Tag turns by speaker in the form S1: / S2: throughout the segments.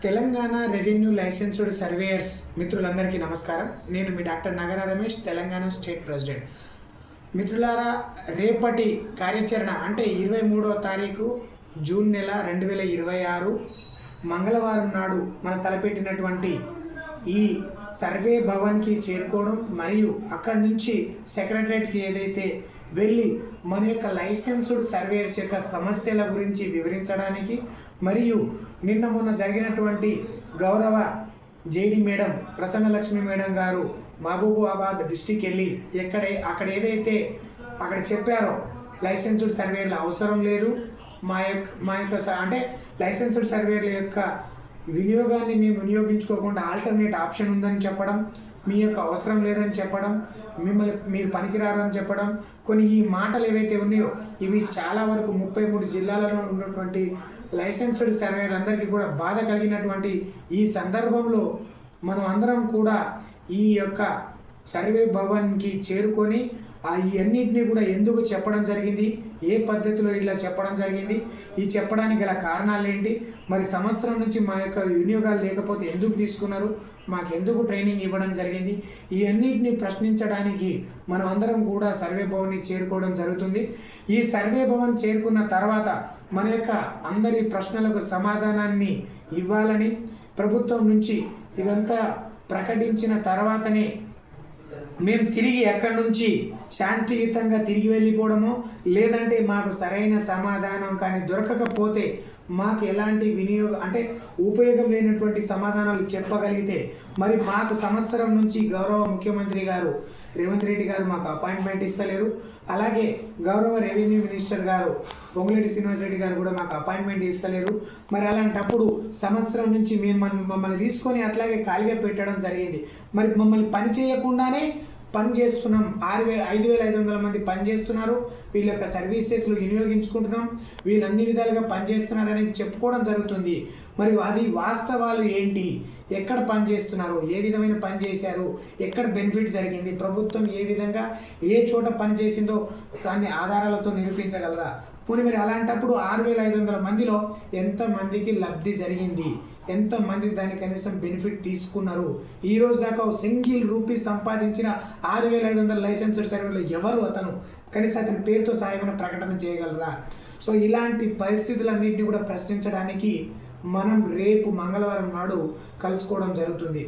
S1: Telangana revenue licensed surveyors మిత్రులందరికీ నమస్కారం. నేను మీ డాక్టర్ నగర రమేష్, తెలంగాణ స్టేట్ ప్రెసిడెంట్. మిత్రులారా, రేపటి కార్యాచరణ అంటే 23వ తారీఖు జూన్ నెల 2026 మంగళవారం నాడు మన తలపెట్టినటువంటి ఈ సర్వే భవన్కి చేరుకోవడం మరియు అక్కడి నుంచి సెక్రటరేట్కి ఏదైతే వెళ్ళి మన యొక్క లైసెన్స్డ్ సర్వేయర్స్ యొక్క సమస్యల గురించి వివరించడానికి మరియు నిన్న మొన్న జరిగినటువంటి గౌరవ జేడి మేడం ప్రసన్నలక్ష్మి మేడం గారు మహబూబాబాద్ డిస్టిక్ వెళ్ళి అక్కడ ఏదైతే అక్కడ చెప్పారో లైసెన్స్డ్ సర్వేయర్ల అవసరం లేదు, మా యొక్క అంటే లైసెన్స్డ్ సర్వేయర్ల యొక్క వినియోగాన్ని మేము వినియోగించుకోకుండా ఆల్టర్నేట్ ఆప్షన్ ఉందని చెప్పడం, మీ యొక్క అవసరం లేదని చెప్పడం, మీరు పనికిరారు అని చెప్పడం, కొన్ని ఈ మాటలు ఏవైతే ఉన్నాయో ఇవి చాలా వరకు 33 జిల్లాలలో ఉన్నటువంటి లైసెన్స్డ్ సర్వేయర్లందరికీ కూడా బాధ కలిగినటువంటి ఈ సందర్భంలో మనం అందరం కూడా ఈ యొక్క సర్వే భవన్కి చేరుకొని ఇవన్నింటినీ కూడా ఎందుకు చెప్పడం జరిగింది, ఏ పద్ధతిలో ఇట్లా చెప్పడం జరిగింది, ఈ చెప్పడానికి గల కారణాలు ఏంటి, మరి సంవత్సరం నుంచి మా యొక్క వినియోగాలు లేకపోతే ఎందుకు తీసుకున్నారు, మాకు ఎందుకు ట్రైనింగ్ ఇవ్వడం జరిగింది, ఈ అన్నింటినీ ప్రశ్నించడానికి మనం అందరం కూడా సర్వే భవన్ని చేరుకోవడం జరుగుతుంది. ఈ సర్వే భవన్ చేరుకున్న తర్వాత మన యొక్క అందరి ప్రశ్నలకు సమాధానాన్ని ఇవ్వాలని ప్రభుత్వం నుంచి ఇదంతా ప్రకటించిన తర్వాతనే మేము తిరిగి ఎక్కడి నుంచి శాంతియుతంగా తిరిగి వెళ్ళిపోవడము, లేదంటే మాకు సరైన సమాధానం కానీ దొరకకపోతే మాకు ఎలాంటి అంటే ఉపయోగం లేనటువంటి సమాధానాలు చెప్పగలిగితే, మరి మాకు సంవత్సరం నుంచి గౌరవ ముఖ్యమంత్రి గారు రేవంత్ రెడ్డి గారు మాకు అపాయింట్మెంట్ ఇస్తలేరు, అలాగే గౌరవ రెవెన్యూ మినిస్టర్ గారు పొంగులేటి శ్రీనివాస్ రెడ్డి గారు కూడా మాకు అపాయింట్మెంట్ ఇస్తలేరు. మరి అలాంటప్పుడు సంవత్సరం నుంచి మమ్మల్ని తీసుకొని అట్లాగే ఖాళీగా పెట్టడం జరిగింది. మరి మమ్మల్ని పని చేయకుండానే పని చేస్తున్నాం, 5,500 మంది పని చేస్తున్నారు, వీళ్ళ యొక్క సర్వీసెస్లు వినియోగించుకుంటున్నాం, వీళ్ళు అన్ని విధాలుగా పనిచేస్తున్నారని చెప్పుకోవడం జరుగుతుంది. మరి అది వాస్తవాలు ఏంటి, ఎక్కడ పని చేస్తున్నారు, ఏ విధమైన పని చేశారు, ఎక్కడ బెనిఫిట్ జరిగింది, ప్రభుత్వం ఏ విధంగా ఏ చోట పని చేసిందో కానీ ఆధారాలతో నిరూపించగలరా? పోనీ మరి అలాంటప్పుడు 6,500 మందిలో ఎంతమందికి లబ్ధి జరిగింది, ఎంతమంది దాని కనీసం బెనిఫిట్ తీసుకున్నారు? ఈ రోజు దాకా సింగిల్ రూపీ సంపాదించిన 6,500 లైసెన్స్డ్ సర్వేలో ఎవరు అతను? కనీసం అతని పేరుతో సాయమైన ప్రకటన చేయగలరా? సో ఇలాంటి పరిస్థితులన్నింటినీ కూడా ప్రశ్నించడానికి మనం రేపు మంగళవారం నాడు కలుసుకోవడం జరుగుతుంది.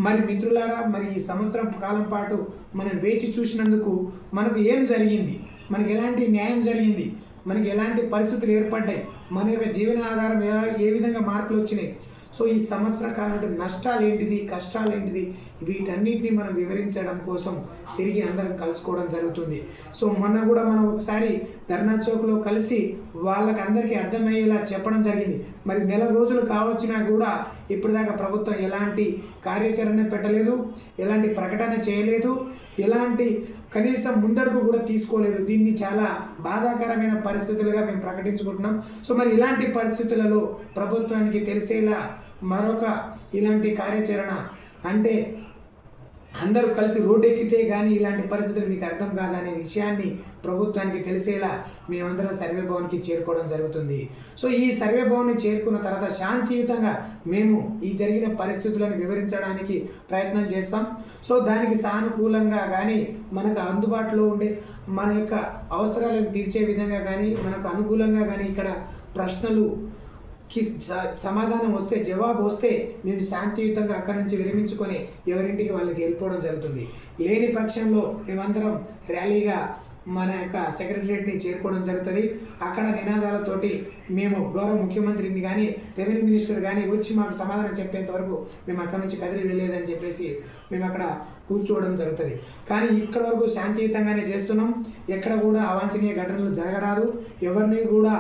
S1: మరి మిత్రులారా, మరి ఈ సంవత్సరం కాలం పాటు మనం వేచి చూసినందుకు మనకు ఏం జరిగింది, మనకు ఎలాంటి న్యాయం జరిగింది, మనకి ఎలాంటి పరిస్థితులు ఏర్పడ్డాయి, మన యొక్క జీవన ఆధారం ఏ విధంగా మార్పులు వచ్చినాయి, సో ఈ సంవత్సర కాలంలో నష్టాలు ఏంటిది, కష్టాలు ఏంటిది, వీటన్నిటిని మనం వివరించడం కోసం తిరిగి అందరం కలుసుకోవడం జరుగుతుంది. సో మొన్న కూడా మనం ఒకసారి ధర్నా చౌక్లో కలిసి వాళ్ళకి అందరికీ అర్థమయ్యేలా చెప్పడం జరిగింది. మరి నెల రోజులు కావచ్చినా కూడా ఇప్పటిదాకా ప్రభుత్వం ఎలాంటి కార్యాచరణ పెట్టలేదు, ఎలాంటి ప్రకటన చేయలేదు, ఎలాంటి కనీసం ముందడుగు కూడా తీసుకోలేదు. దీన్ని చాలా బాధాకరమైన పరిస్థితులుగా మేము ప్రకటించుకుంటున్నాం. సో మరి ఇలాంటి పరిస్థితులలో ప్రభుత్వానికి తెలిసేలా మరొక ఇలాంటి కార్యాచరణ అంటే అందరూ కలిసి రోడ్డు ఎక్కితే కానీ ఇలాంటి పరిస్థితులు మీకు అర్థం కాదనే విషయాన్ని ప్రభుత్వానికి తెలిసేలా మేమందరం సర్వే భవన్కి చేరుకోవడం జరుగుతుంది. సో ఈ సర్వే భవన్ని చేరుకున్న తర్వాత శాంతియుతంగా మేము ఈ జరిగిన పరిస్థితులను వివరించడానికి ప్రయత్నం చేస్తాం. సో దానికి సానుకూలంగా కానీ మనకు అందుబాటులో ఉండే మన యొక్క అవసరాలను తీర్చే విధంగా కానీ మనకు అనుకూలంగా కానీ ఇక్కడ ప్రశ్నలుకి సమాధానం వస్తే, జవాబు వస్తే మేము శాంతియుతంగా అక్కడి నుంచి విరమించుకొని ఎవరింటికి వాళ్ళకి వెళ్ళిపోవడం జరుగుతుంది. లేని పక్షంలో మేమందరం ర్యాలీగా మన యొక్క సెక్రటరియట్ని చేరుకోవడం జరుగుతుంది. అక్కడ నినాదాలతోటి మేము గౌరవ ముఖ్యమంత్రిని కానీ రెవెన్యూ మినిస్టర్ కానీ వచ్చి మాకు సమాధానం చెప్పేంత వరకు మేము అక్కడ నుంచి కదిలి వెళ్ళేదని చెప్పేసి మేము అక్కడ కూర్చోవడం జరుగుతుంది. కానీ ఇక్కడ వరకు శాంతియుతంగానే చేస్తున్నాం, ఎక్కడ కూడా అవాంఛనీయ ఘటనలు జరగరాదు ఎవరిని కూడా.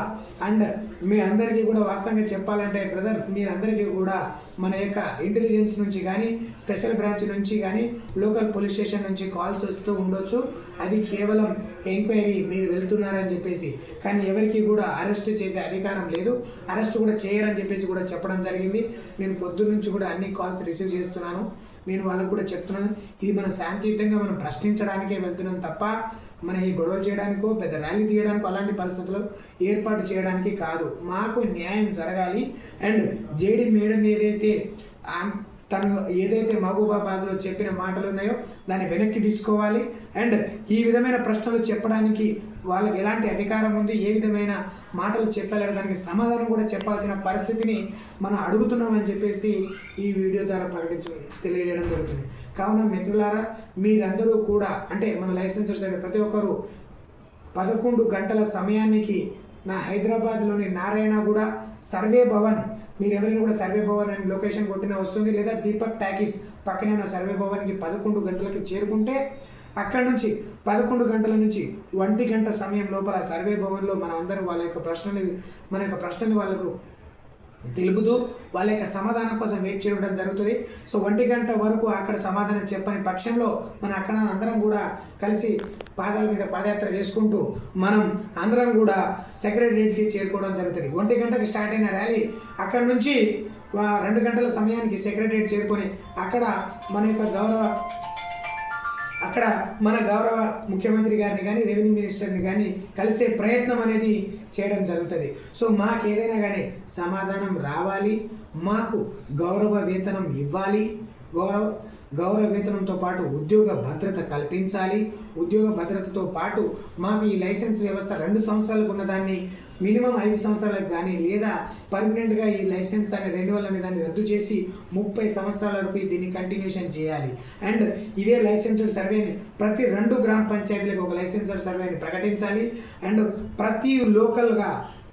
S1: అండ్ మీ అందరికీ కూడా వాస్తవంగా చెప్పాలంటే బ్రదర్, మీరందరికీ కూడా మన యొక్క ఇంటెలిజెన్స్ నుంచి కానీ స్పెషల్ బ్రాంచ్ నుంచి కానీ లోకల్ పోలీస్ స్టేషన్ నుంచి కాల్స్ వస్తూ ఉండొచ్చు. అది కేవలం ఎంక్వైరీ మీరు వెళ్తున్నారని చెప్పేసి, కానీ ఎవరికి కూడా అరెస్ట్ చేసే అధికారం లేదు, అరెస్ట్ కూడా చేయరని చెప్పేసి కూడా చెప్పడం జరిగింది. నేను పొద్దున్న నుంచి కూడా అన్ని కాల్స్ రిసీవ్ చేస్తున్నాను. నేను వాళ్ళకు కూడా చెప్తున్నాను, ఇది మనం శాంతియుతంగా మనం ప్రశ్నించడానికే వెళ్తున్నాం తప్ప మన ఈ గొడవలు చేయడానికో పెద్ద ర్యాలీ తీయడానికో అలాంటి పరిస్థితులు ఏర్పాటు చేయడానికి కాదు. మాకు న్యాయం జరగాలి. అండ్ జేడీ మేడం ఏదైతే తను ఏదైతే మహబూబాబాద్లో చెప్పిన మాటలు ఉన్నాయో దాన్ని వెనక్కి తీసుకోవాలి. అండ్ ఈ విధమైన ప్రశ్నలు చెప్పడానికి వాళ్ళకి ఎలాంటి అధికారం ఉంది, ఏ విధమైన మాటలు చెప్పాలని దానికి సమాధానం కూడా చెప్పాల్సిన పరిస్థితిని మనం అడుగుతున్నామని చెప్పేసి ఈ వీడియో ద్వారా తెలియజేయడం జరుగుతుంది. కావున మిత్రులారా, మీరందరూ కూడా అంటే మన లైసెన్సర్స్ ప్రతి ఒక్కరూ 11 గంటల సమయానికి నా హైదరాబాద్లోని నారాయణగూడ సర్వే భవన్, మీరు ఎవరైనా కూడా సర్వే భవన్ అని లొకేషన్ కొట్టినా వస్తుంది, లేదా దీపక్ టాకీస్ పక్కనే ఉన్న సర్వే భవన్కి 11 గంటలకి చేరుకుంటే అక్కడ నుంచి 11 గంటల నుంచి 1 గంట సమయం లోపల సర్వే భవన్లో మనం అందరం మన యొక్క ప్రశ్నని వాళ్ళకు తెలుపుతూ వాళ్ళ యొక్క సమాధానం కోసం వెయిట్ చేయడం జరుగుతుంది. సో 1 గంట వరకు అక్కడ సమాధానం చెప్పని పక్షంలో మనం అక్కడ అందరం కూడా కలిసి పాదాల మీద పాదయాత్ర చేసుకుంటూ మనం అందరం కూడా సెక్రటరియట్కి చేరుకోవడం జరుగుతుంది. 1 గంటకి స్టార్ట్ అయిన ర్యాలీ అక్కడ నుంచి 2 గంటల సమయానికి సెక్రటరియట్ చేరుకొని అక్కడ మన గౌరవ ముఖ్యమంత్రి గారిని కానీ రెవెన్యూ మినిస్టర్ని కానీ కలిసే ప్రయత్నం అనేది చేయడం జరుగుతుంది. సో మాకు ఏదైనా కానీ సమాధానం రావాలి, మాకు గౌరవ వేతనం ఇవ్వాలి, గౌరవ వేతనంతో పాటు ఉద్యోగ భద్రత కల్పించాలి. ఉద్యోగ భద్రతతో పాటు మాకు ఈ లైసెన్స్ వ్యవస్థ 2 సంవత్సరాలకు ఉన్నదాన్ని మినిమం 5 సంవత్సరాలకు కానీ లేదా పర్మనెంట్గా ఈ లైసెన్స్ అనే రెన్యువల్ అనే దాన్ని రద్దు చేసి 30 సంవత్సరాల వరకు దీన్ని కంటిన్యూషన్ చేయాలి. అండ్ ఇదే లైసెన్స్డ్ సర్వేని ప్రతి 2 గ్రామ పంచాయతీలకు ఒక లైసెన్స్డ్ సర్వేని ప్రకటించాలి. అండ్ ప్రతి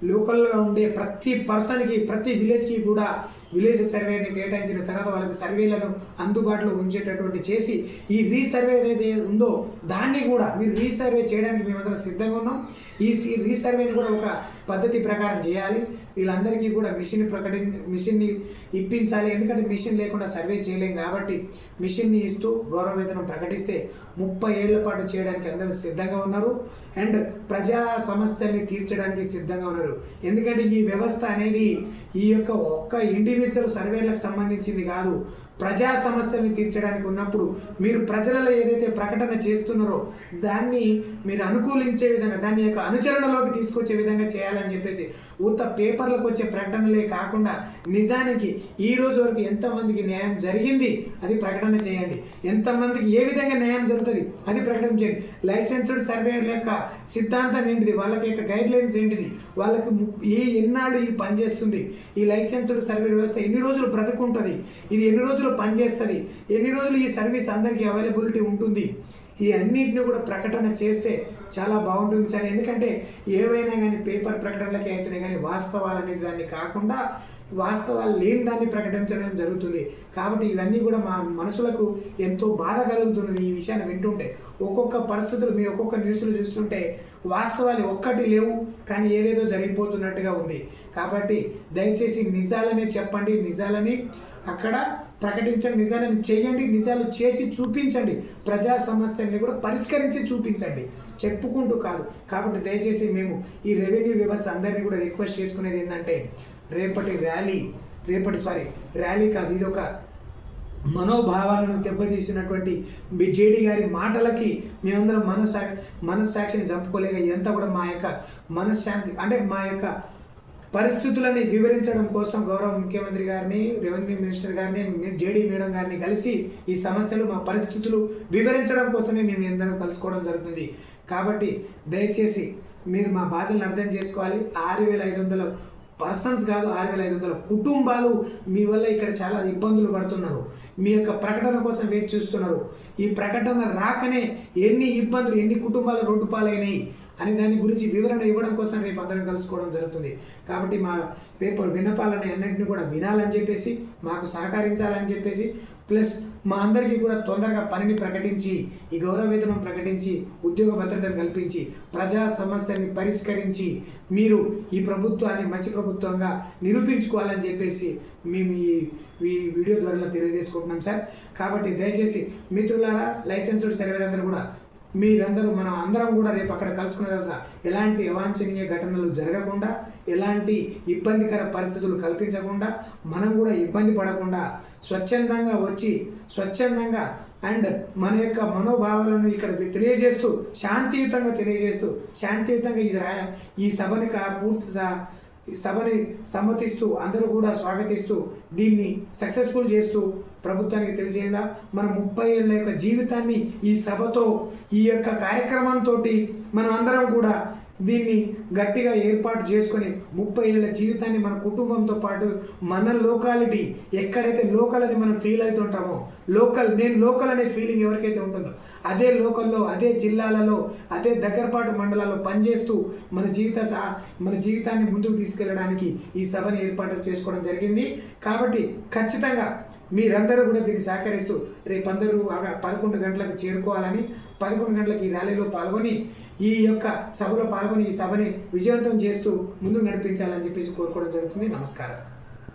S1: లోకల్గా ఉండే ప్రతి పర్సన్కి ప్రతి విలేజ్కి కూడా విలేజ్ సర్వేని కేటాయించిన తర్వాత వాళ్ళకి సర్వేలను అందుబాటులో ఉంచేటటువంటి చేసి ఈ రీసర్వే ఏదైతే ఉందో దాన్ని కూడా మీరు రీసర్వే చేయడానికి మేమందరం సిద్ధంగా ఉన్నాం. ఈ రీసర్వేని కూడా ఒక పద్ధతి ప్రకారం చేయాలి. వీళ్ళందరికీ కూడా మిషన్ని ఇప్పించాలి. ఎందుకంటే మిషన్ లేకుండా సర్వే చేయలేం కాబట్టి మిషన్ని ఇస్తూ గౌరవ వేతనం ప్రకటిస్తే 30 ఏళ్ల పాటు చేయడానికి అందరూ సిద్ధంగా ఉన్నారు. అండ్ ప్రజా సమస్యల్ని తీర్చడానికి సిద్ధంగా ఉన్నారు. ఎందుకంటే ఈ వ్యవస్థ అనేది ఈ యొక్క ఒక్క ఇండివిజువల్ సర్వేలకు సంబంధించింది కాదు, ప్రజా సమస్యల్ని తీర్చడానికి ఉన్నప్పుడు మీరు ప్రజలలో ఏదైతే ప్రకటన చేస్తున్నారో దాన్ని మీరు అనుకూలించే విధంగా దాని యొక్క అనుచరణలోకి తీసుకొచ్చే విధంగా చేయాలని చెప్పేసి ఉత్త పేపర్లకు వచ్చే ప్రకటనలే కాకుండా నిజానికి ఈ రోజు వరకు ఎంతమందికి న్యాయం జరిగింది అది ప్రకటన చేయండి, ఎంతమందికి ఏ విధంగా న్యాయం జరుగుతుంది అది ప్రకటన చేయండి. లైసెన్స్డ్ సర్వేయర్ల యొక్క సిద్ధాంతం ఏంటిది, వాళ్ళకి యొక్క గైడ్ లైన్స్ ఏంటిది, వాళ్ళకి ఎన్నాళ్ళు ఇది పనిచేస్తుంది, ఈ లైసెన్స్డ్ సర్వే వ్యవస్థ ఎన్ని రోజులు బ్రతుకుంటుంది, ఇది ఎన్ని రోజులు పనిచేస్తుంది, ఎన్ని రోజులు ఈ సర్వీస్ అందరికీ అవైలబిలిటీ ఉంటుంది, ఈ అన్నింటిని కూడా ప్రకటన చేస్తే చాలా బాగుంటుంది సార్. ఎందుకంటే ఏవైనా కానీ పేపర్ ప్రకటనలకే అవుతున్నాయి కానీ వాస్తవాలు అనేది దాన్ని కాకుండా వాస్తవాలు లేని దాన్ని ప్రకటించడం జరుగుతుంది. కాబట్టి ఇవన్నీ కూడా మా మనసులకు ఎంతో బాధ కలుగుతున్నది ఈ విషయాన్ని వింటుంటే. ఒక్కొక్క పరిస్థితులు మీ ఒక్కొక్క న్యూస్లు చూస్తుంటే వాస్తవాలు ఒక్కటి లేవు కానీ ఏదేదో జరిగిపోతున్నట్టుగా ఉంది. కాబట్టి దయచేసి నిజాలనే చెప్పండి, నిజాలని అక్కడ ప్రకటించండి, నిజాలను చేయండి, నిజాలు చేసి చూపించండి, ప్రజా సమస్యల్ని కూడా పరిష్కరించి చూపించండి, చెప్పుకుంటూ కాదు. కాబట్టి దయచేసి మేము ఈ రెవెన్యూ వ్యవస్థ అందరినీ కూడా రిక్వెస్ట్ చేసుకునేది ఏంటంటే రేపటి ర్యాలీ కాదు, ఇది ఒక మనోభావాలను దెబ్బతీసినటువంటి జేడీ గారి మాటలకి మేమందరం మనస్సాక్షిని చంపుకోలేక ఇదంతా కూడా మా యొక్క మనశ్శాంతి అంటే మా యొక్క పరిస్థితులని వివరించడం కోసం గౌరవ ముఖ్యమంత్రి గారిని రెవెన్యూ మినిస్టర్ గారిని జేడీ మేడం గారిని కలిసి ఈ సమస్యలు మా పరిస్థితులు వివరించడం కోసమే మేము అందరం కలుసుకోవడం జరుగుతుంది. కాబట్టి దయచేసి మీరు మా బాధలను అర్థం చేసుకోవాలి. 6,500 పర్సన్స్ కాదు, 6,500 కుటుంబాలు మీ వల్ల ఇక్కడ చాలా ఇబ్బందులు పడుతున్నారు. మీ యొక్క ప్రకటన కోసం వేచి చూస్తున్నారు. ఈ ప్రకటన రాకనే ఎన్ని ఇబ్బందులు, ఎన్ని కుటుంబాలు రోడ్డు పాలైనాయి అని దాని గురించి వివరణ ఇవ్వడం కోసం రేపు అందరం కలుసుకోవడం జరుగుతుంది. కాబట్టి మా రేపు విన్నపాలని అన్నింటినీ కూడా వినాలని చెప్పేసి మాకు సహకరించాలని చెప్పేసి ప్లస్ మా అందరికీ కూడా తొందరగా పనిని ప్రకటించి ఈ గౌరవ వేతనం ప్రకటించి ఉద్యోగ భద్రతను కల్పించి ప్రజా సమస్యని పరిష్కరించి మీరు ఈ ప్రభుత్వాన్ని మంచి ప్రభుత్వంగా నిరూపించుకోవాలని చెప్పేసి మేము ఈ వీడియో ద్వారా తెలియజేసుకుంటున్నాం సార్. కాబట్టి దయచేసి మిత్రులారా, లైసెన్స్డ్ సర్వేర్ అందరూ కూడా మీరందరూ మనం అందరం కూడా రేపు అక్కడ కలుసుకున్న తర్వాత ఎలాంటి అవాంఛనీయ ఘటనలు జరగకుండా, ఎలాంటి ఇబ్బందికర పరిస్థితులు కల్పించకుండా, మనం కూడా ఇబ్బంది పడకుండా స్వచ్ఛందంగా వచ్చి స్వచ్ఛందంగా అండ్ మన యొక్క మనోభావాలను ఇక్కడ తెలియజేస్తూ శాంతియుతంగా ఈ సభని ఈ సభని సమ్మతిస్తూ అందరూ కూడా స్వాగతిస్తూ దీన్ని సక్సెస్ఫుల్ చేస్తూ ప్రభుత్వానికి తెలిసేలా మన 30 ఏళ్ళ యొక్క జీవితాన్ని ఈ సభతో, ఈ యొక్క కార్యక్రమంతో మనం అందరం కూడా దీన్ని గట్టిగా ఏర్పాటు చేసుకొని 30 ఏళ్ళ జీవితాన్ని మన కుటుంబంతో పాటు మన లోకాలిటీ ఎక్కడైతే లోకల్ అని మనం ఫీల్ అవుతుంటామో, నేను లోకల్ అనే ఫీలింగ్ ఎవరికైతే ఉంటుందో అదే లోకల్లో, అదే జిల్లాలలో, అదే దగ్గరపాటు మండలాల్లో పనిచేస్తూ మన జీవితాన్ని ముందుకు తీసుకెళ్ళడానికి ఈ సభని ఏర్పాటు చేసుకోవడం జరిగింది. కాబట్టి ఖచ్చితంగా మీరందరూ కూడా దీన్ని సహకరిస్తూ రేపు అందరూ 11 గంటలకు చేరుకోవాలని, 11 గంటలకు ఈ ర్యాలీలో పాల్గొని ఈ యొక్క సభలో పాల్గొని ఈ సభని విజయవంతం చేస్తూ ముందుకు నడిపించాలని చెప్పేసి కోరుకోవడం జరుగుతుంది. నమస్కారం.